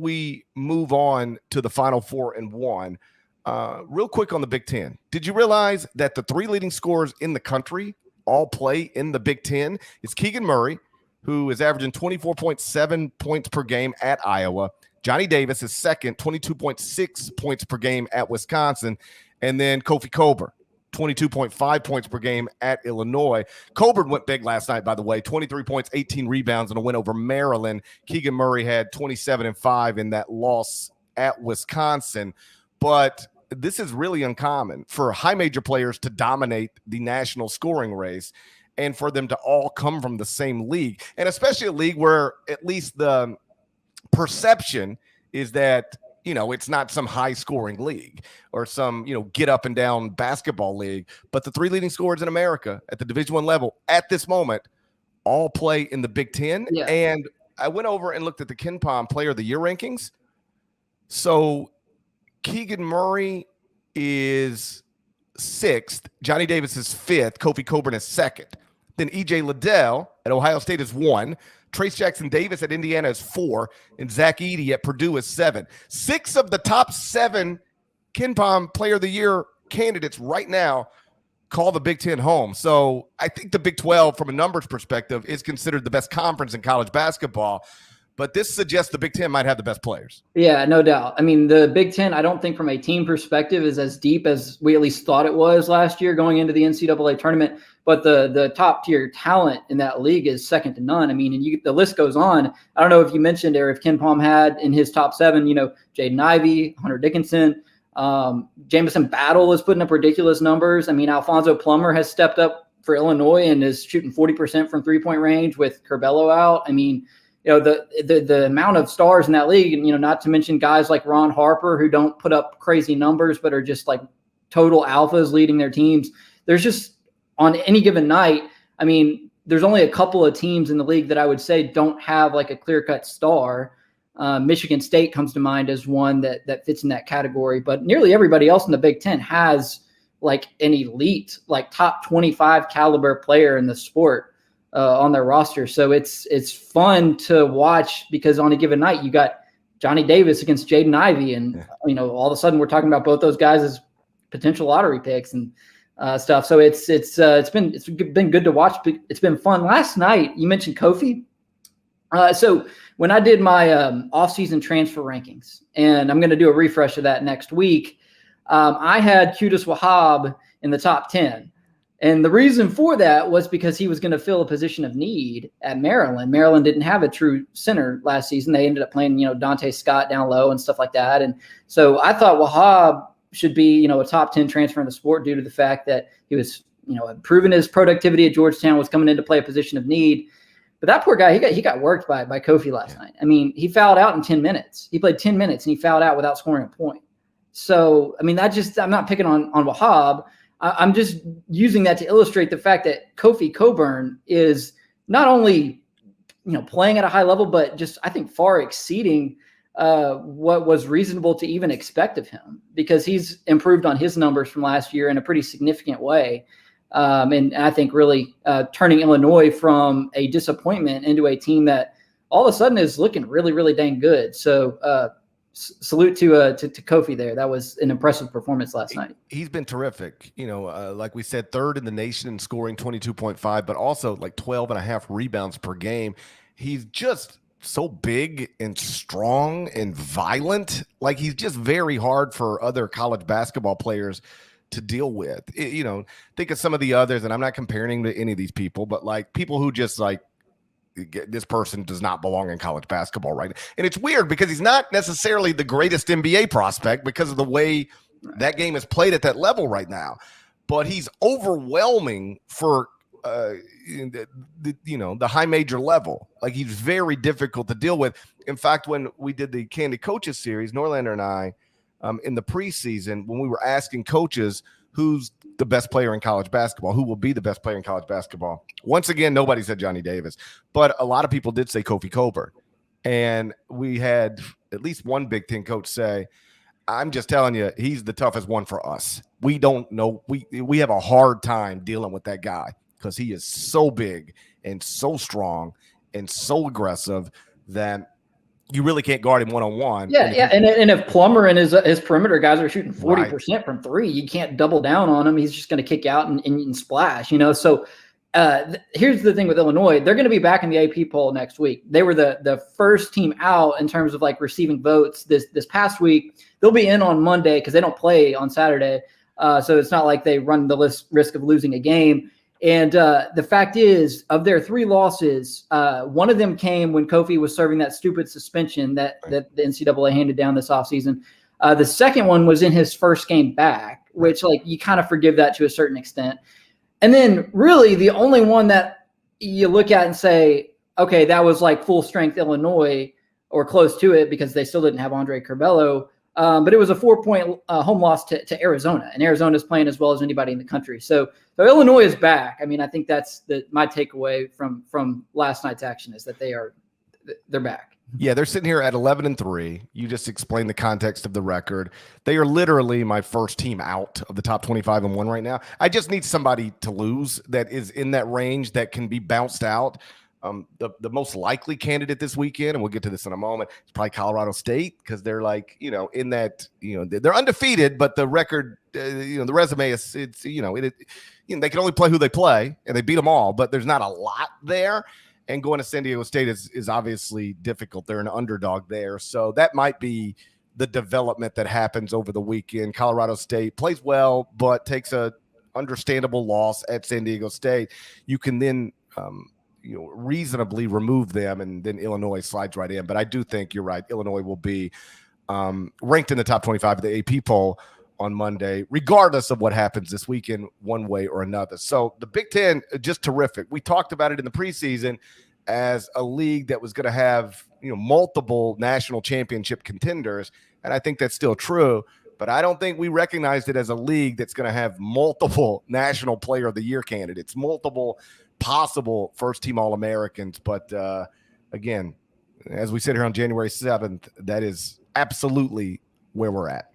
we move on to the Final Four and one, real quick on the Big Ten. Did you realize that the three leading scorers in the country all play in the Big Ten? It's Keegan Murray, who is averaging 24.7 points per game at Iowa. Johnny Davis is second, 22.6 points per game at Wisconsin. And then Kofi Cockburn, 22.5 points per game at Illinois. Cockburn went big last night, by the way, 23 points, 18 rebounds in a win over Maryland. Keegan Murray had 27 and 5 in that loss at Wisconsin. But this is really uncommon for high major players to dominate the national scoring race and for them to all come from the same league, and especially a league where at least the perception is that, it's not some high scoring league or some, get up and down basketball league, but the three leading scorers in America at the Division I level at this moment all play in the Big Ten. Yeah. And I went over and looked at the KenPom Player of the Year rankings. So Keegan Murray is 6th. Johnny Davis is 5th. Kofi Cockburn is 2nd. Then E.J. Liddell at Ohio State is 1. Trace Jackson Davis at Indiana is 4. And Zach Edey at Purdue is 7. 6 of the top 7 KenPom Player of the Year candidates right now call the Big Ten home. So I think the Big 12, from a numbers perspective, is considered the best conference in college basketball. But this suggests the Big Ten might have the best players. Yeah, no doubt. I mean, the Big Ten, I don't think from a team perspective is as deep as we at least thought it was last year going into the NCAA tournament. But the top tier talent in that league is second to none. I mean, and the list goes on. I don't know if you mentioned or if KenPom had in his top 7, Jaden Ivey, Hunter Dickinson, Jamison Battle is putting up ridiculous numbers. I mean, Alfonso Plummer has stepped up for Illinois and is shooting 40% from 3-point range with Curbelo out. I mean, the amount of stars in that league, and, not to mention guys like Ron Harper who don't put up crazy numbers but are just like total alphas leading their teams. There's just, on any given night, I mean, there's only a couple of teams in the league that I would say don't have like a clear-cut star. Michigan State comes to mind as one that fits in that category, but nearly everybody else in the Big Ten has like an elite, like top 25 caliber player in the sport on their roster. So it's fun to watch because on a given night you got Johnny Davis against Jaden Ivey, and all of a sudden we're talking about both those guys as potential lottery picks and stuff. So it's been good to watch. It's been fun. Last night you mentioned Kofi. So when I did my off-season transfer rankings, and I'm going to do a refresh of that next week, I had Qudus Wahab in the top 10. And the reason for that was because he was going to fill a position of need at Maryland. Maryland didn't have a true center last season. They ended up playing, Dante Scott down low and stuff like that. And so I thought Wahab should be, a top 10 transfer in the sport due to the fact that he was, proven his productivity at Georgetown, was coming in to play a position of need. But that poor guy, he got worked by Kofi last night. I mean, he fouled out in 10 minutes. He played 10 minutes and he fouled out without scoring a point. So, I mean, I'm not picking on Wahab. I'm just using that to illustrate the fact that Kofi Cockburn is not only, playing at a high level, but just, I think, far exceeding what was reasonable to even expect of him, because he's improved on his numbers from last year in a pretty significant way. And I think really turning Illinois from a disappointment into a team that all of a sudden is looking really, really dang good. So salute to Kofi there. That was an impressive performance last night. He's been terrific. Like we said, 3rd in the nation in scoring, 22.5, but also like 12.5 rebounds per game. He's just so big and strong and violent. Like, he's just very hard for other college basketball players to deal with. Think of some of the others, and I'm not comparing to any of these people, but like people who just like, this person does not belong in college basketball right now. And it's weird because he's not necessarily the greatest NBA prospect because of the way that game is played at that level right now, but he's overwhelming for the high major level. Like, he's very difficult to deal with. In fact, when we did the Candid Coaches series, Norlander and I, in the preseason, when we were asking coaches who's the best player in college basketball, who will be the best player in college basketball, once again, nobody said Johnny Davis, but a lot of people did say Kofi Cockburn. And we had at least one Big Ten coach say, I'm just telling you, he's the toughest one for us. We don't know. We have a hard time dealing with that guy because he is so big and so strong and so aggressive that you really can't guard him one-on-one. Yeah, yeah. And if Plummer and his perimeter guys are shooting 40% right. from three, you can't double down on him. He's just going to kick out and splash, So here's the thing with Illinois. They're going to be back in the AP poll next week. They were the first team out in terms of like receiving votes this past week. They'll be in on Monday because they don't play on Saturday. So it's not like they run the risk of losing a game. And the fact is, of their 3 losses, one of them came when Kofi was serving that stupid suspension that the NCAA handed down this offseason. The second one was in his first game back, which like you kind of forgive that to a certain extent. And then really the only one that you look at and say, okay, that was like full strength Illinois or close to it because they still didn't have Andre Curbelo. But it was a 4-point home loss to Arizona, and Arizona is playing as well as anybody in the country. So Illinois is back. I mean, I think that's my takeaway from last night's action is that they're back. Yeah, they're sitting here at 11-3. You just explained the context of the record. They are literally my first team out of the top 25-1 right now. I just need somebody to lose that is in that range that can be bounced out. The most likely candidate this weekend, and we'll get to this in a moment, is probably Colorado State because they're like, in that, they're undefeated, but the record, the resume is, they can only play who they play, and they beat them all, but there's not a lot there. And going to San Diego State is obviously difficult. They're an underdog there. So that might be the development that happens over the weekend. Colorado State plays well, but takes a understandable loss at San Diego State. You can then, reasonably remove them, and then Illinois slides right in. But I do think you're right. Illinois will be ranked in the top 25 of the AP poll on Monday, regardless of what happens this weekend, one way or another. So the Big Ten, just terrific. We talked about it in the preseason as a league that was going to have, multiple national championship contenders. And I think that's still true. But I don't think we recognized it as a league that's going to have multiple National Player of the Year candidates, multiple possible first-team All-Americans. But, again, as we sit here on January 7th, that is absolutely where we're at.